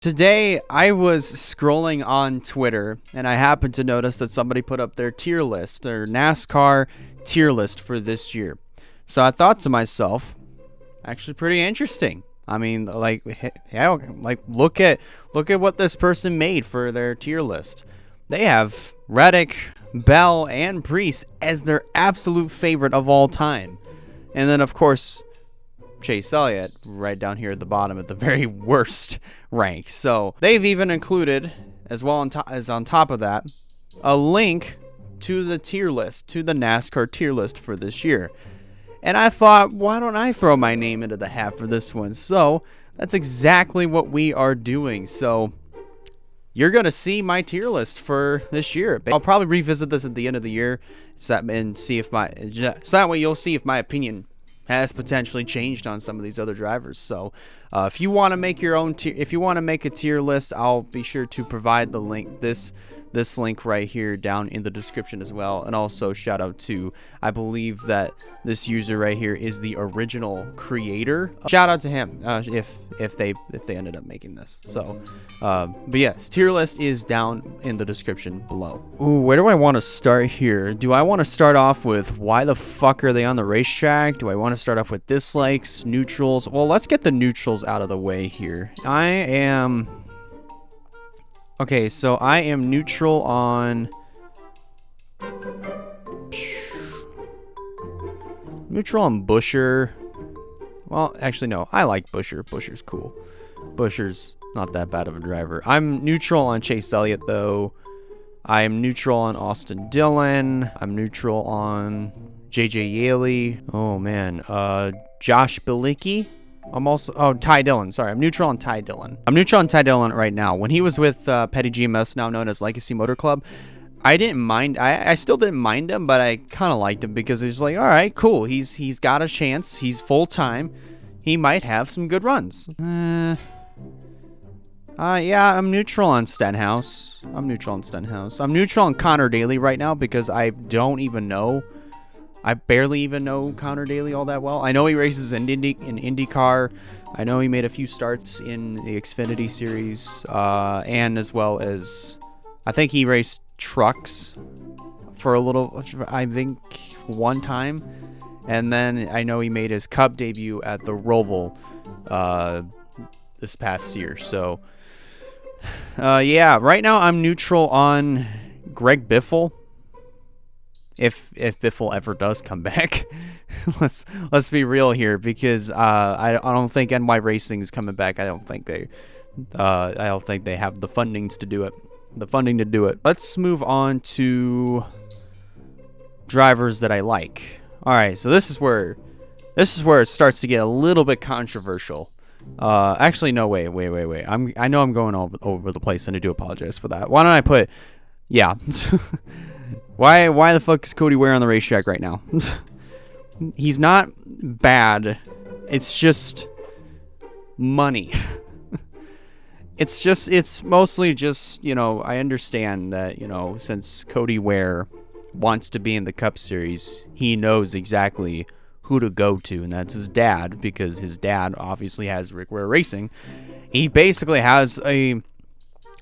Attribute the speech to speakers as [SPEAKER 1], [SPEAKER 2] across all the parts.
[SPEAKER 1] Today, I was scrolling on Twitter, and I happened to notice that somebody put up their tier list, their NASCAR tier list for this year. So I thought to myself, actually pretty interesting. I mean, like, yeah, like look at what this person made for their tier list. They have Reddick, Bell, and Priest as their absolute favorite of all time. And then, of course, Chase Elliott right down here at the bottom at the very worst rank. So they've even included, as well as on top of that, a link to the tier list, to the NASCAR tier list for this year. And I thought, why don't I throw my name into the hat for this one? So that's exactly what we are doing. So you're going to see my tier list for this year. I'll probably revisit this at the end of the year and see if so that way you'll see if my opinion has potentially changed on some of these other drivers. So if you want to make your own if you want to make a tier list, I'll be sure to provide the link, this link right here down in the description as well. And also shout out to, I believe that this user right here is the original creator. Shout out to him if they ended up making this. So but yes, tier list is down in the description below. Ooh, where do I want to start here? Do I want to start off with why the fuck are they on the racetrack? Do I want to start off with dislikes, neutrals? Well, let's get the neutrals out of the way here. Okay, so I am neutral on Busher. Well, actually, no. I like Busher. Busher's cool. Busher's not that bad of a driver. I'm neutral on Chase Elliott, though. I am neutral on Austin Dillon. I'm neutral on J.J. Yaley. Oh, man. Josh Bilicki. I'm also, Ty Dillon. Sorry, I'm neutral on Ty Dillon. I'm neutral on Ty Dillon right now. When he was with Petty GMS, now known as Legacy Motor Club, I didn't mind. I still didn't mind him, but I kind of liked him because it was like, all right, cool. He's got a chance. He's full time. He might have some good runs. Yeah, I'm neutral on Stenhouse. I'm neutral on Connor Daly right now because I don't even know. I barely even know Connor Daly all that well. I know he races in IndyCar. I know he made a few starts in the Xfinity series, and as well as I think he raced trucks for a little, I think one time, and then I know he made his Cup debut at the Roval this past year. So yeah, right now I'm neutral on Greg Biffle. If Biffle ever does come back, let's be real here, because I don't think NY Racing is coming back. I don't think they have the fundings to do it. Let's move on to drivers that I like. All right, so this is where it starts to get a little bit controversial. Actually, no, wait. I know I'm going over the place, and I do apologize for that. Why don't I put, yeah. Why the fuck is Cody Ware on the racetrack right now? He's not bad. It's just money. It's mostly just, I understand that, since Cody Ware wants to be in the Cup Series, he knows exactly who to go to, and that's his dad, because his dad obviously has Rick Ware Racing. He basically has a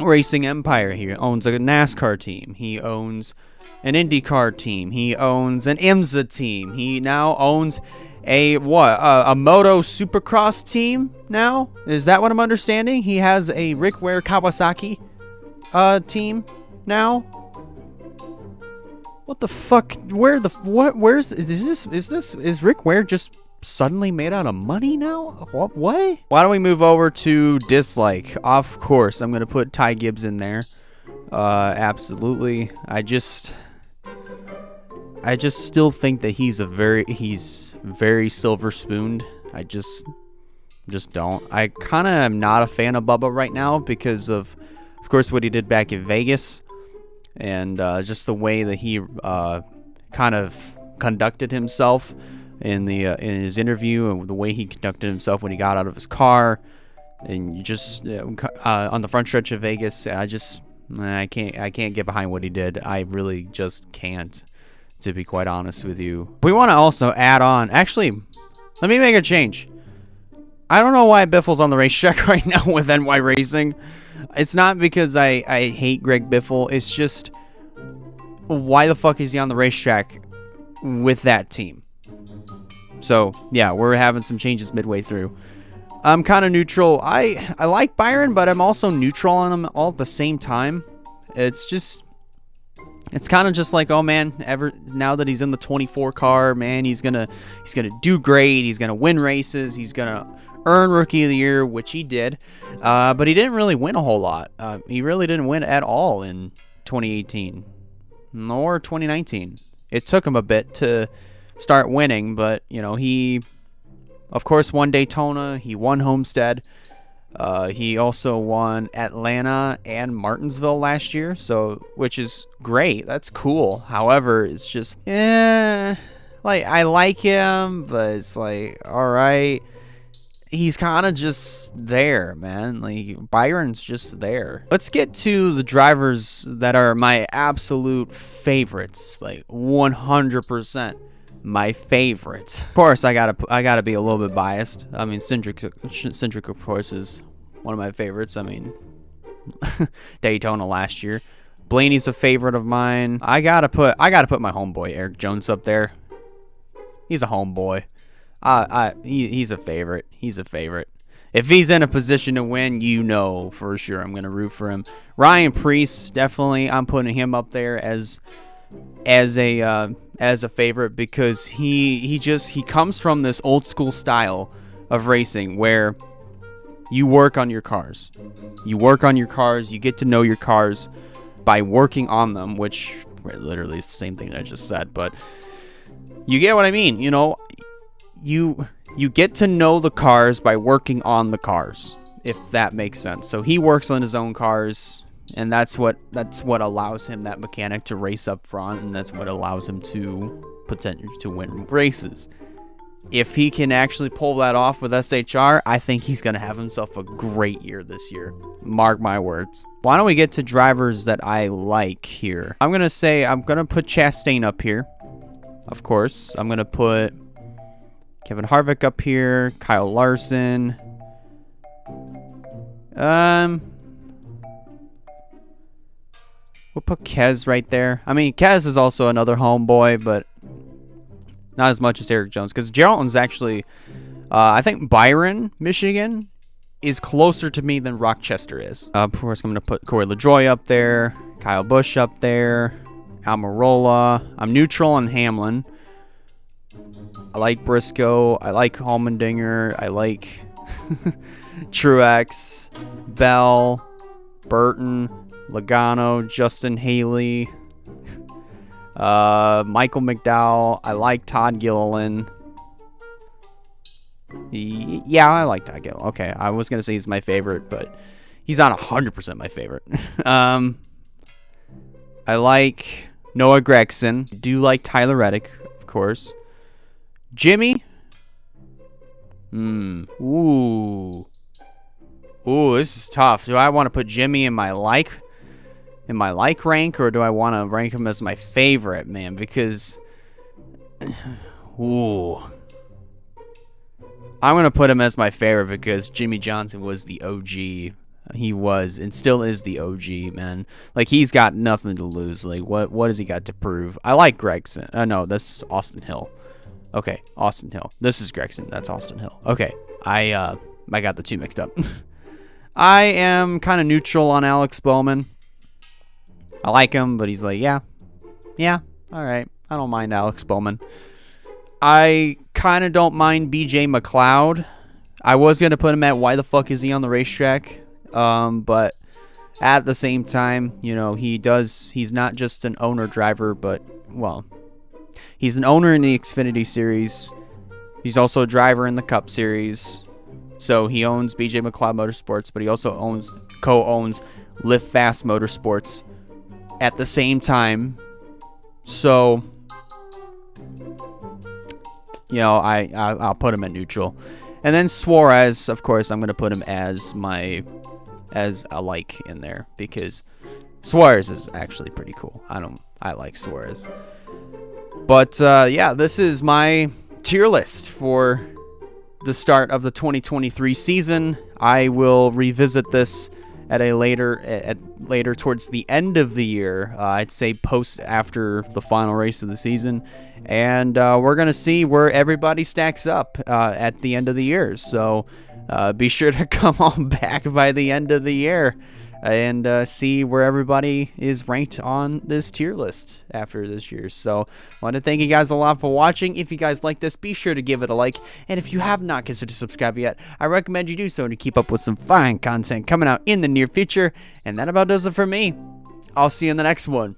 [SPEAKER 1] racing empire. He owns a NASCAR team. He owns an IndyCar team. He owns an IMSA team. He now owns a Moto Supercross team now? Is that what I'm understanding? He has a Rick Ware Kawasaki team now? What the fuck? Is Rick Ware just suddenly made out of money now? What? Why don't we move over to dislike? Of course, I'm gonna put Ty Gibbs in there. Absolutely. I just still think that he's very silver spooned. I just don't. I kind of am not a fan of Bubba right now because of course, what he did back in Vegas, and just the way that he kind of conducted himself in his interview, and the way he conducted himself when he got out of his car, and you just on the front stretch of Vegas, I can't get behind what he did. I really just can't, to be quite honest with you. We want to also add on, actually, let me make a change. I don't know why Biffle's on the racetrack right now with NY Racing. It's not because I hate Greg Biffle. It's just, why the fuck is he on the racetrack with that team? So, yeah, we're having some changes midway through. I'm kind of neutral. I like Byron, but I'm also neutral on him all at the same time. It's kind of just like, oh man, now that he's in the 24 car, man, he's gonna do great. He's gonna win races. He's gonna earn Rookie of the Year, which he did. But he didn't really win a whole lot. He really didn't win at all in 2018, nor 2019. It took him a bit to start winning, but you know, he of course won Daytona. He won Homestead. He also won Atlanta and Martinsville last year, which is great. That's cool. However, it's just, like, I like him, but it's like, all right. He's kind of just there, man. Like, Byron's just there. Let's get to the drivers that are my absolute favorites, like 100%. My favorite. Of course, I gotta be a little bit biased. I mean, Cindric of course is one of my favorites. I mean, Daytona last year. Blaney's a favorite of mine. I gotta put my homeboy Eric Jones up there. He's a homeboy. He's a favorite. He's a favorite. If he's in a position to win, you know for sure I'm gonna root for him. Ryan Preece, definitely, I'm putting him up there as a favorite, because he comes from this old school style of racing where you work on your cars. You get to know your cars by working on them, which literally is the same thing that I just said, but you get what I mean. You know, you get to know the cars by working on the cars, if that makes sense. So he works on his own cars, and that's what allows him, that mechanic, to race up front, and that's what allows him to potentially to win races. If he can actually pull that off with SHR, I think he's going to have himself a great year this year. Mark my words. Why don't we get to drivers that I like here? I'm going to put Chastain up here. Of course. I'm going to put Kevin Harvick up here. Kyle Larson. We'll put Kez right there. I mean, Kez is also another homeboy, but not as much as Eric Jones, because Geraldton's actually, I think Byron, Michigan, is closer to me than Rochester is. Of course, I'm going to put Corey LaJoie up there, Kyle Busch up there, Almirola. I'm neutral on Hamlin. I like Briscoe. I like Allmendinger. I like Truex, Bell, Burton, Logano, Justin Haley, Michael McDowell. I like Todd Gilliland. Yeah, I like Todd Gilliland. Okay, I was going to say he's my favorite, but he's not 100% my favorite. I like Noah Gragson. I do like Tyler Reddick, of course. Jimmy. Ooh, this is tough. Do I want to put Jimmy in my like rank, or do I want to rank him as my favorite, man? Because, ooh, I'm going to put him as my favorite because Jimmy Johnson was the OG. He was and still is the OG, man. Like, he's got nothing to lose. Like, what has he got to prove? I like Gregson. No, this is Austin Hill. Okay, Austin Hill. This is Gregson. That's Austin Hill. Okay, I got the two mixed up. I am kind of neutral on Alex Bowman. I like him, but he's like, yeah, all right. I don't mind Alex Bowman. I kind of don't mind BJ McLeod. I was going to put him at why the fuck is he on the racetrack? But at the same time, you know, he's not just an owner driver, but, well, he's an owner in the Xfinity Series. He's also a driver in the Cup Series. So he owns BJ McLeod Motorsports, but he also co-owns Live Fast Motorsports at the same time. So, you know, I'll put him at neutral. And then Suarez, of course, I'm going to put him as a like in there, because Suarez is actually pretty cool. I like Suarez. But yeah, this is my tier list for the start of the 2023 season. I will revisit this at a later towards the end of the year. I'd say post after the final race of the season, and we're gonna see where everybody stacks up at the end of the year. So be sure to come on back by the end of the year and see where everybody is ranked on this tier list after this year. So I want to thank you guys a lot for watching. If you guys like this, be sure to give it a like. And if you have not considered subscribing yet, I recommend you do so to keep up with some fine content coming out in the near future. And that about does it for me. I'll see you in the next one.